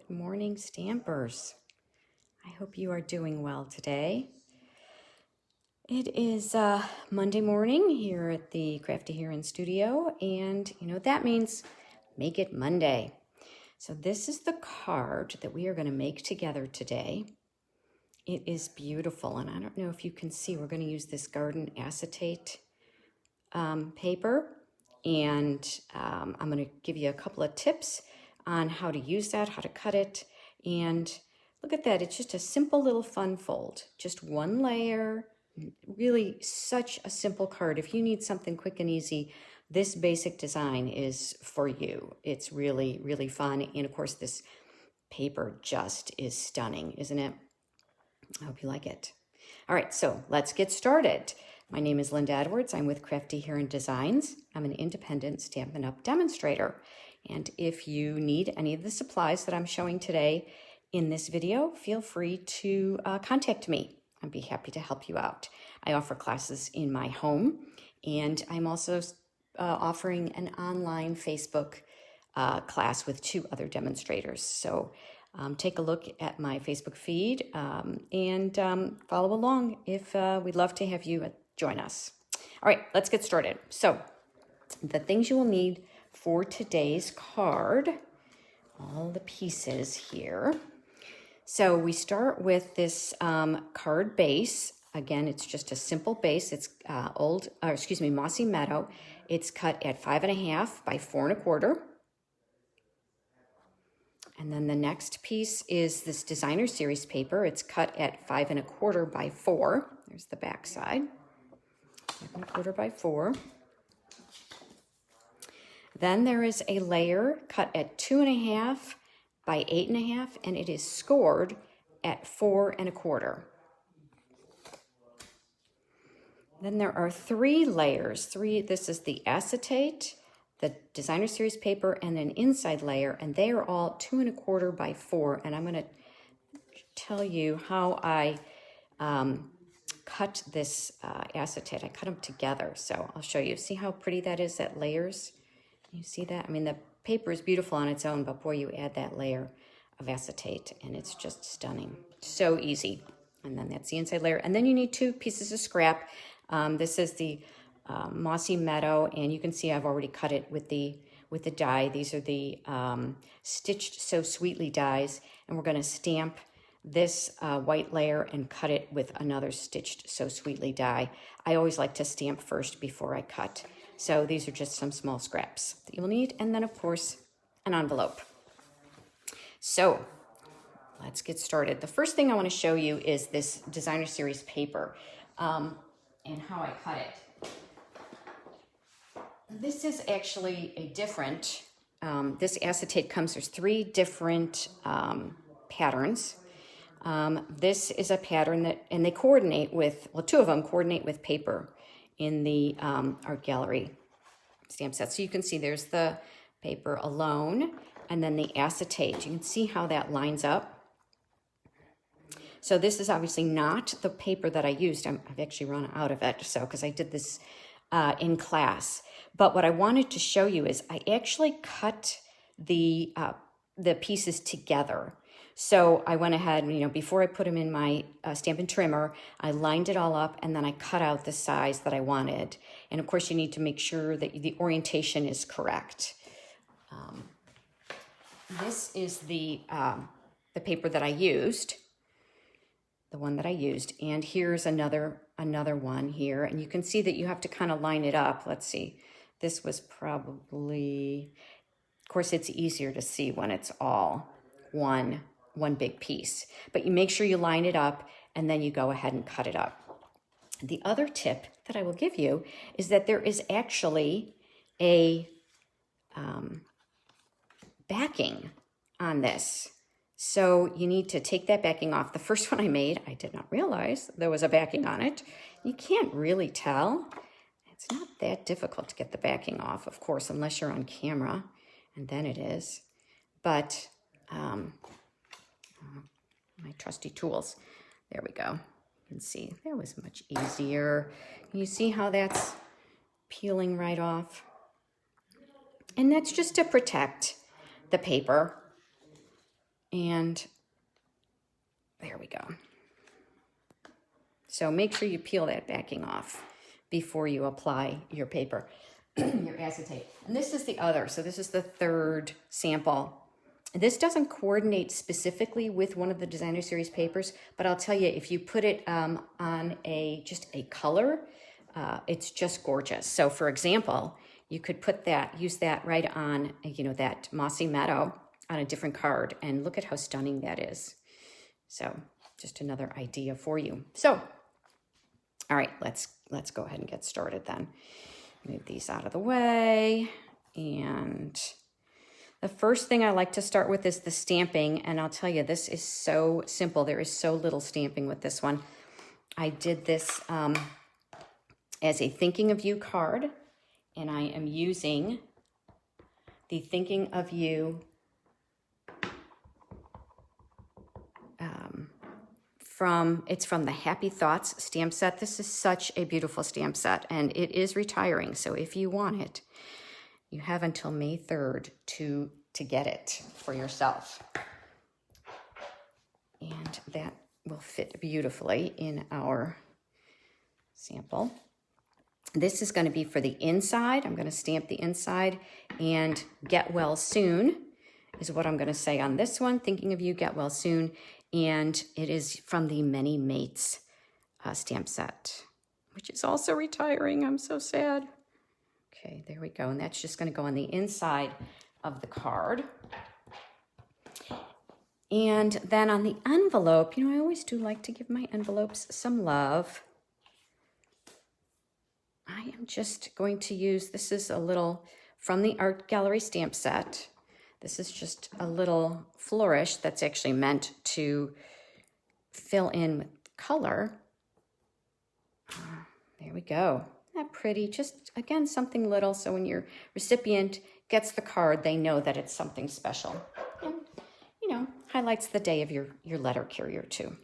Good morning, Stampers. I hope you are doing well today. It is Monday morning here at the Crafty Heron studio, and you know what that means? Make it Monday. So this is the card that we are going to make together today. It is beautiful, and I don't know if you can see, we're going to use this garden acetate paper, and I'm going to give you a couple of tips on how to use that, how to cut it, and look at that. It's just a simple little fun fold, just one layer, really such a simple card. If you need something quick and easy, this basic design is for you. It's really, really fun, and of course this paper just is stunning, isn't it? I hope you like it. All right, so let's get started. My name is Linda Edwards. I'm with Crafty Heron Designs. I'm an independent Stampin' Up! Demonstrator. And if you need any of the supplies that I'm showing today in this video, feel free to contact me. I'd be happy to help you out. I offer classes in my home, and I'm also offering an online Facebook class with 2 other demonstrators. So take a look at my Facebook feed and follow along if we'd love to have you join us. All right, let's get started. So the things you will need for today's card, all the pieces here. So we start with this card base. Again, it's just a simple base. It's Mossy Meadow. It's cut at 5.5 by 4 1/4. And then the next piece is this designer series paper. It's cut at 5 1/4 by 4. There's the back side. 5 1/4 by 4. Then there is a layer cut at 2.5 by 8.5, and it is scored at 4 1/4. Then there are 3 layers. This is the acetate, the designer series paper, and an inside layer, and they are all 2 1/4 by 4. And I'm going to tell you how I cut this acetate. I cut them together, so I'll show you. See how pretty that is, that layers? You see that? I mean, the paper is beautiful on its own, but boy, you add that layer of acetate, and it's just stunning. So easy. And then that's the inside layer. And then you need 2 pieces of scrap. This is the Mossy Meadow, and you can see I've already cut it with the die. These are the Stitched So Sweetly dies, and we're going to stamp this white layer and cut it with another Stitched So Sweetly die. I always like to stamp first before I cut. So these are just some small scraps that you will need, and then of course an envelope. So let's get started. The first thing I want to show you is this designer series paper and how I cut it. This is actually a different, this acetate there's 3 different patterns. This is a pattern that, and they coordinate with, well, 2 of them coordinate with paper in the art gallery stamp set. So you can see there's the paper alone, and then the acetate. You can see how that lines up. So this is obviously not the paper that I used. I've actually run out of it, so because I did this in class. But what I wanted to show you is I actually cut the pieces together. So I went ahead and, before I put them in my Stampin' Trimmer, I lined it all up, and then I cut out the size that I wanted. And of course, you need to make sure that the orientation is correct. This is the paper that I used, the one that I used. And here's another one here. And you can see that you have to kind of line it up. Let's see. This was probably, of course, it's easier to see when it's all one big piece, but you make sure you line it up, and then you go ahead and cut it up. The other tip that I will give you is that there is actually a backing on this. So you need to take that backing off. The first one I made, I did not realize there was a backing on it. You can't really tell. It's not that difficult to get the backing off, of course, unless you're on camera, and then it is. But my trusty tools. There we go. You can see that was much easier. You see how that's peeling right off? And that's just to protect the paper And there we go. So make sure you peel that backing off before you apply your paper, your acetate. And this is the other. So this is the third sample. This doesn't coordinate specifically with one of the designer series papers, but I'll tell you, if you put it on just a color, it's just gorgeous. So for example, you could use that right on, that Mossy Meadow on a different card, and look at how stunning that is. So just another idea for you. So, all right, let's go ahead and get started then. Move these out of the way. And the first thing I like to start with is the stamping. And I'll tell you, this is so simple. There is so little stamping with this one. I did this as a Thinking of You card. And I am using the Thinking of You from the Happy Thoughts stamp set. This is such a beautiful stamp set, and it is retiring. So if you want it, you have until May 3rd to get it for yourself. And that will fit beautifully in our sample. This is going to be for the inside. I'm going to stamp the inside, and Get Well Soon is what I'm going to say on this one. Thinking of You, Get Well Soon. And it is from the Many Mates stamp set, which is also retiring. I'm so sad. Okay, there we go. And that's just going to go on the inside of the card. And then on the envelope, I always do like to give my envelopes some love. I am just going to use, this is a little from the Art Gallery stamp set. This is just a little flourish that's actually meant to fill in with color. There we go. Isn't that pretty? Just, again, something little, so when your recipient gets the card, they know that it's something special. And, highlights the day of your letter carrier, too.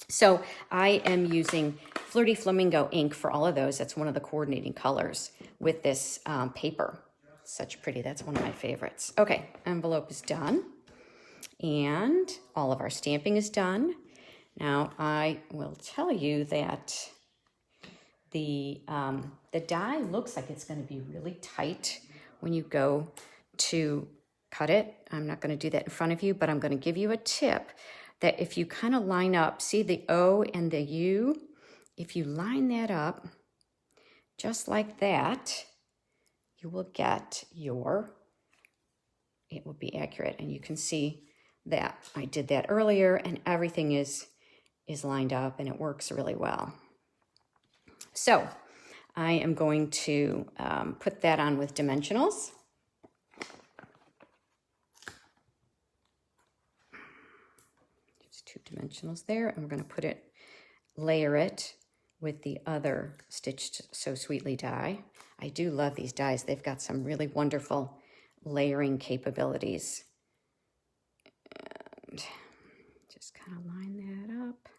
So I am using Flirty Flamingo ink for all of those. That's one of the coordinating colors with this paper. Such pretty. That's one of my favorites. Okay, envelope is done. And all of our stamping is done. Now, I will tell you that the die looks like it's going to be really tight when you go to cut it. I'm not going to do that in front of you, but I'm going to give you a tip that if you kind of line up, see the O and the U, if you line that up just like that, you will get it will be accurate. And you can see that I did that earlier, and everything is lined up, and it works really well. So I am going to put that on with dimensionals. Just 2 dimensionals there, and we're going to layer it with the other Stitched So Sweetly die. I do love these dies. They've got some really wonderful layering capabilities. And just kind of line that up.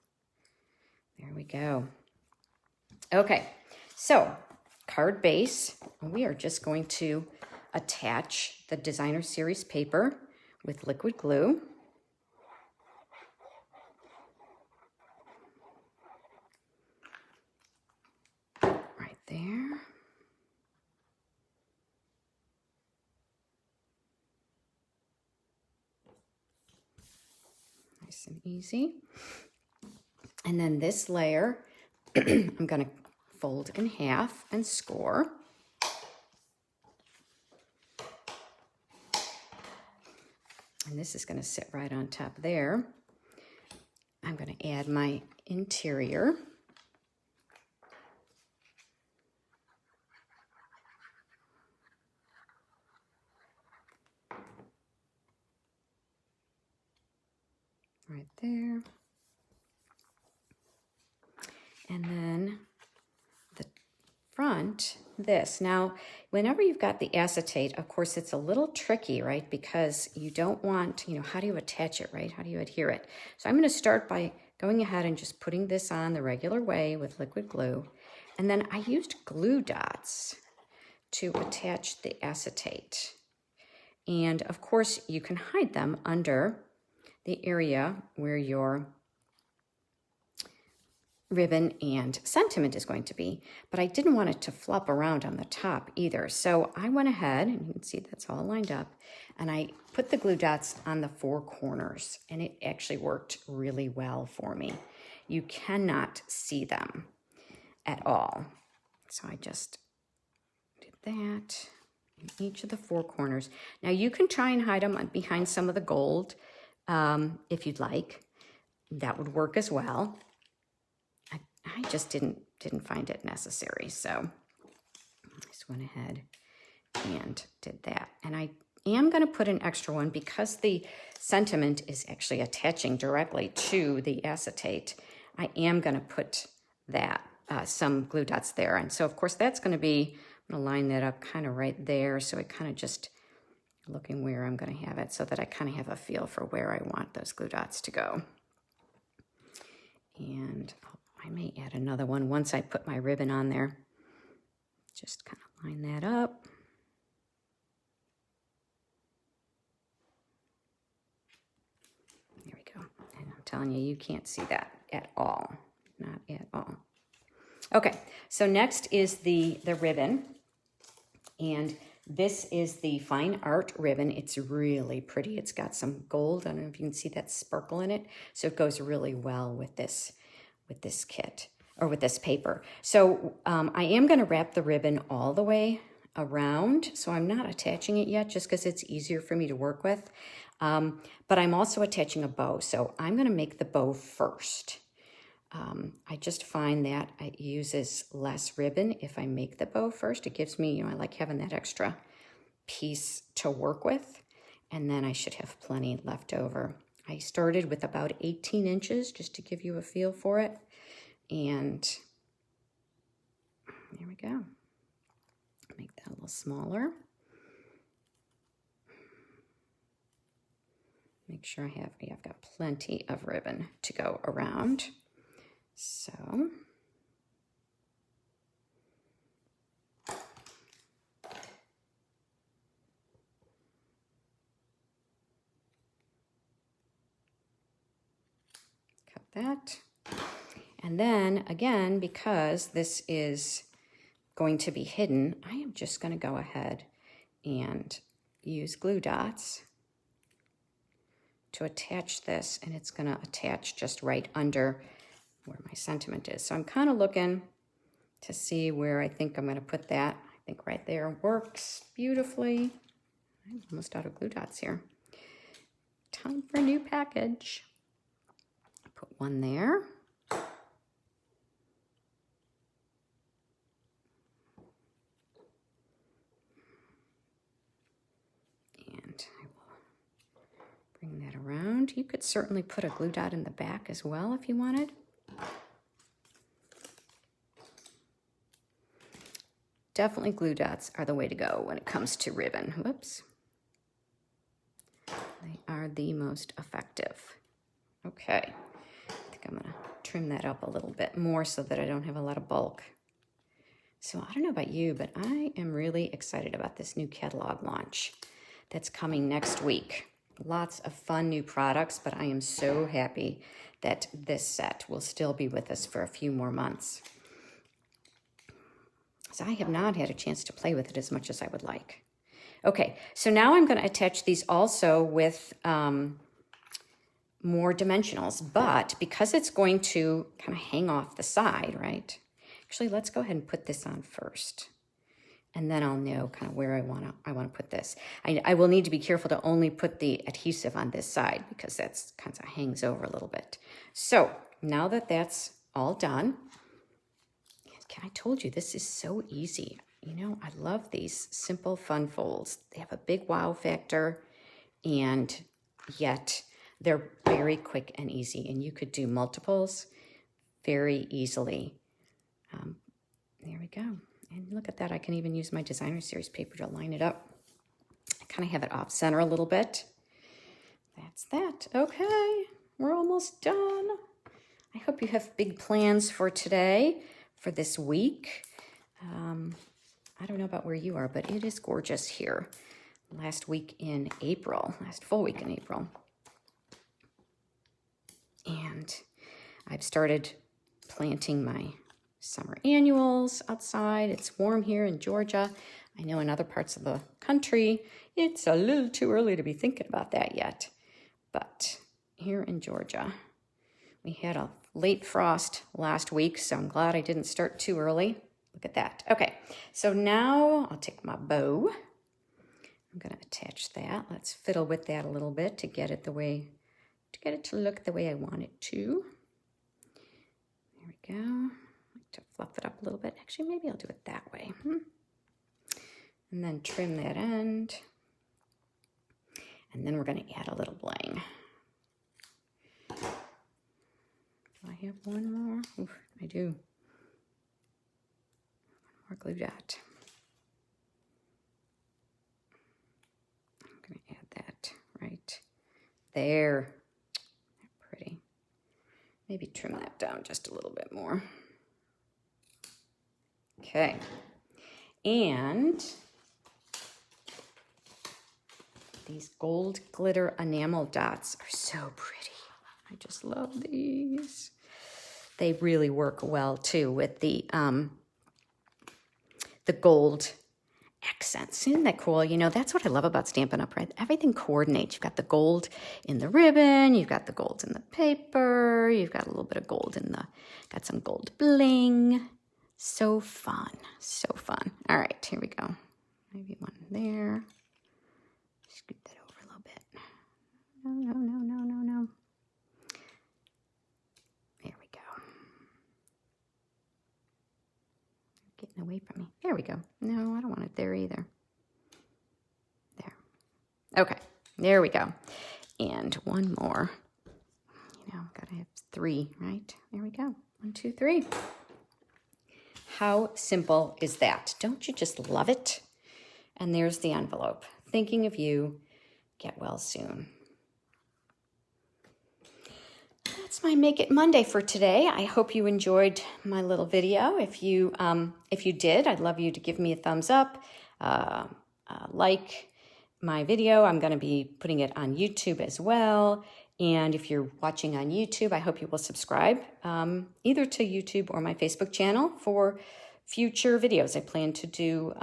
There we go. Okay, so card base. We are just going to attach the designer series paper with liquid glue. Right there. Nice and easy. And then this layer, I'm going to fold in half and score. And this is going to sit right on top there. I'm going to add my interior. Right there. And then the front, this. Now, whenever you've got the acetate, of course, it's a little tricky, right? Because you don't want, how do you attach it, right? How do you adhere it? So I'm going to start by going ahead and just putting this on the regular way with liquid glue. And then I used glue dots to attach the acetate. And of course, you can hide them under the area where your ribbon and sentiment is going to be, but I didn't want it to flop around on the top either. So I went ahead, and you can see that's all lined up, and I put the glue dots on the 4 corners, and it actually worked really well for me. You cannot see them at all. So I just did that in each of the 4 corners. Now you can try and hide them behind some of the gold if you'd like. That would work as well. I just didn't find it necessary, so I just went ahead and did that. And I am going to put an extra one because the sentiment is actually attaching directly to the acetate. I am going to put that some glue dots there, and so of course that's going to be, I'm going to line that up kind of right there, so it kind of just looking where I'm going to have it, so that I kind of have a feel for where I want those glue dots to go. And I may add another one once I put my ribbon on there. Just kind of line that up. There we go. And I'm telling you, you can't see that at all. Not at all. Okay, so next is the ribbon. And this is the Fine Art ribbon. It's really pretty. It's got some gold. I don't know if you can see that sparkle in it. So it goes really well with this kit, or with this paper. So I am going to wrap the ribbon all the way around. So I'm not attaching it yet, just because it's easier for me to work with. But I'm also attaching a bow. So I'm going to make the bow first. I just find that it uses less ribbon if I make the bow first. It gives me, I like having that extra piece to work with, and then I should have plenty left over. I started with about 18 inches just to give you a feel for it, and there we go. Make that a little smaller. Make sure I've got plenty of ribbon to go around. So cut that. And then again, because this is going to be hidden, I am just going to go ahead and use glue dots to attach this, and it's going to attach just right under where my sentiment is. So I'm kind of looking to see where I think I'm going to put that. I think right there works beautifully. I'm almost out of glue dots here. Time for a new package. Put one there. And I will bring that around. You could certainly put a glue dot in the back as well if you wanted. Definitely glue dots are the way to go when it comes to ribbon. Whoops. They are the most effective. Okay. I think I'm going to trim that up a little bit more so that I don't have a lot of bulk. So I don't know about you, but I am really excited about this new catalog launch that's coming next week. Lots of fun new products, but I am so happy that this set will still be with us for a few more months. So I have not had a chance to play with it as much as I would like. Okay, so now I'm going to attach these also with more dimensionals, but because it's going to kind of hang off the side, right? Actually, let's go ahead and put this on first, and then I'll know kind of where I want to put this. I will need to be careful to only put the adhesive on this side because that's kind of hangs over a little bit. So now that that's all done, I told you this is so easy. I love these simple, fun folds. They have a big wow factor, and yet they're very quick and easy, and you could do multiples very easily. There we go. And look at that. I can even use my designer series paper to line it up. I kind of have it off center a little bit. That's that. Okay, we're almost done. I hope you have big plans for today, for this week. I don't know about where you are, but it is gorgeous here. Last full week in April. And I've started planting my summer annuals outside. It's warm here in Georgia. I know in other parts of the country, it's a little too early to be thinking about that yet. But here in Georgia, we had a late frost last week, so I'm glad I didn't start too early. Look at that. Okay, so now I'll take my bow. I'm gonna attach that. Let's fiddle with that a little bit to get it to look the way I want it to. There we go. I like to fluff it up a little bit. Actually, maybe I'll do it that way. And then trim that end. And then we're gonna add a little bling. Do I have one more? Ooh, I do. One more glue dot. I'm gonna add that right there. Pretty. Maybe trim that down just a little bit more. Okay. And these gold glitter enamel dots are so pretty. I just love these. They really work well too with the gold accents. Isn't that cool? You know, that's what I love about Stampin' Up, right? Everything coordinates. You've got the gold in the ribbon, you've got the gold in the paper, you've got a little bit of gold in got some gold bling. So fun, so fun. All right, here we go. Maybe one there. Scoot that over a little bit. No. There we go. Getting away from me. There we go. No, I don't want it there either. There. Okay, there we go. And one more. You know, gotta have 3, right? There we go. 1, 2, 3. How simple is that? Don't you just love it? And there's the envelope. Thinking of you. Get well soon. That's my Make It Monday for today. I hope you enjoyed my little video. If you did, I'd love you to give me a thumbs up, like my video. I'm going to be putting it on YouTube as well. And if you're watching on YouTube, I hope you will subscribe either to YouTube or my Facebook channel for future videos. I plan to do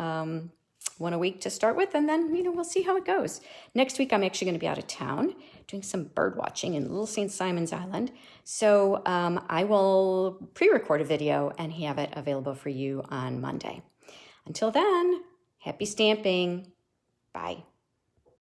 one a week to start with, and then, we'll see how it goes. Next week, I'm actually going to be out of town doing some bird watching in Little St. Simon's Island. So I will pre-record a video and have it available for you on Monday. Until then, happy stamping. Bye.